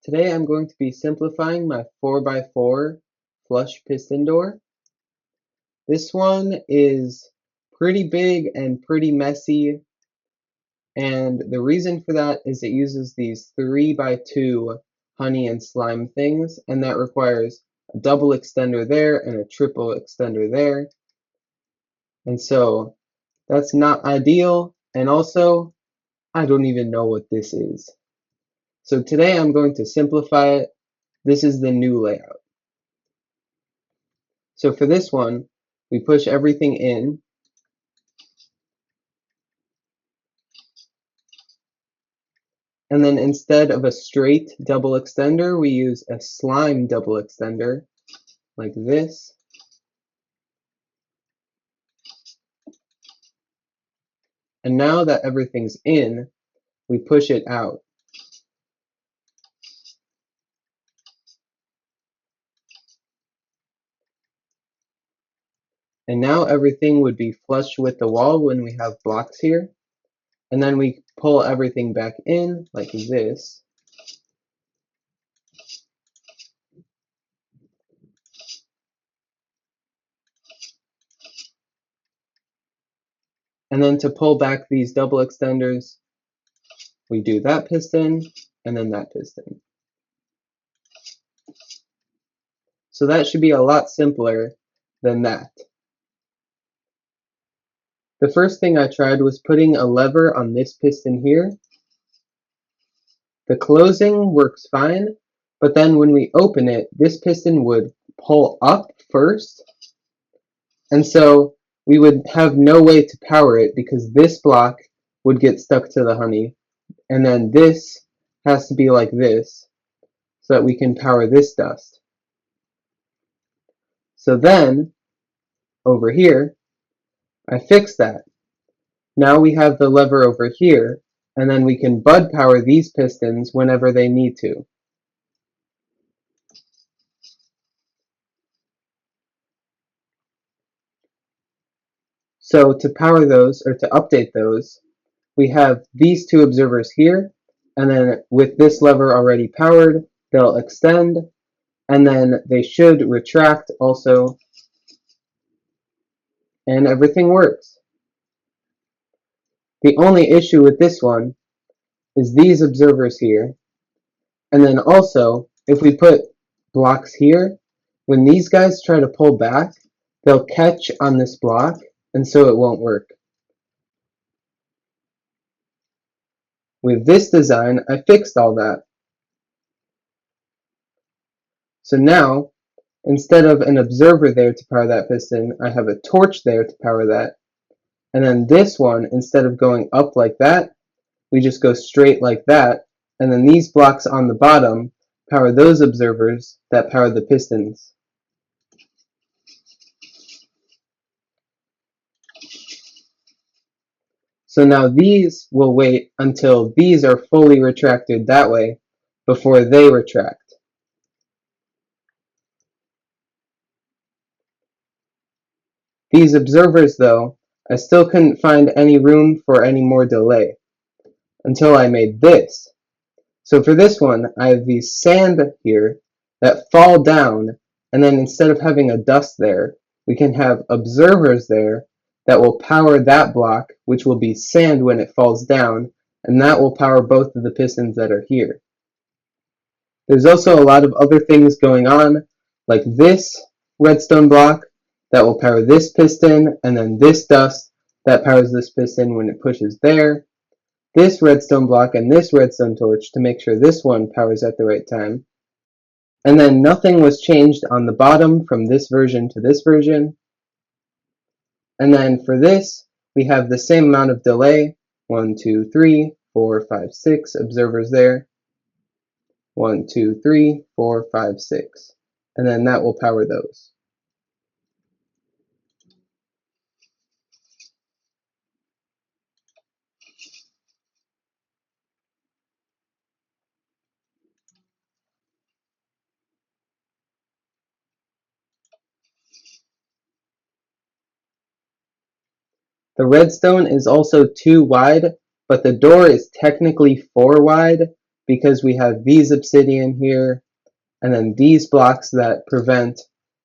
Today I'm going to be simplifying my 4x4 flush piston door. This one is pretty big and pretty messy, and the reason for that is it uses these 3x2 honey and slime things, and that requires a double extender there and a triple extender there. And so that's not ideal, and also I don't even know what this is. So today I'm going to simplify it. This is the new layout. So for this one, we push everything in, and then instead of a straight double extender, we use a slime double extender, like this. And now that everything's in, we push it out. And now everything would be flush with the wall when we have blocks here. And then we pull everything back in, like this. And then to pull back these double extenders, we do that piston, and then that piston. So that should be a lot simpler than that. The first thing I tried was putting a lever on this piston here. The closing works fine, but then when we open it, this piston would pull up first, and so we would have no way to power it because this block would get stuck to the honey, and then this has to be like this so that we can power this dust. So then, over here, I fixed that. Now we have the lever over here, and then we can bud power these pistons whenever they need to. So to power those, or to update those, we have these two observers here, and then with this lever already powered, they'll extend, and then they should retract also, and everything works. The only issue with this one is these observers here, and then also, if we put blocks here, when these guys try to pull back, they'll catch on this block, and so it won't work. With this design, I fixed all that. So now, instead of an observer there to power that piston, I have a torch there to power that. And then this one, instead of going up like that, we just go straight like that. And then these blocks on the bottom power those observers that power the pistons. So now these will wait until these are fully retracted that way before they retract. These observers, though, I still couldn't find any room for any more delay until I made this. So for this one, I have these sand here that fall down, and then instead of having a dust there, we can have observers there that will power that block, which will be sand when it falls down, and that will power both of the pistons that are here. There's also a lot of other things going on, like this redstone block that will power this piston, and then this dust that powers this piston when it pushes there, this redstone block and this redstone torch to make sure this one powers at the right time. And then nothing was changed on the bottom from this version to this version. And then for this, we have the same amount of delay, 1, 2, 3, 4, 5, 6 observers there. 1, 2, 3, 4, 5, 6. And then that will power those. The redstone is also 2 wide, but the door is technically 4 wide because we have these obsidian here, and then these blocks that prevent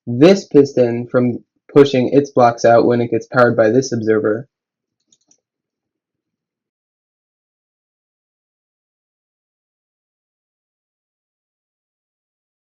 this piston from pushing its blocks out when it gets powered by this observer.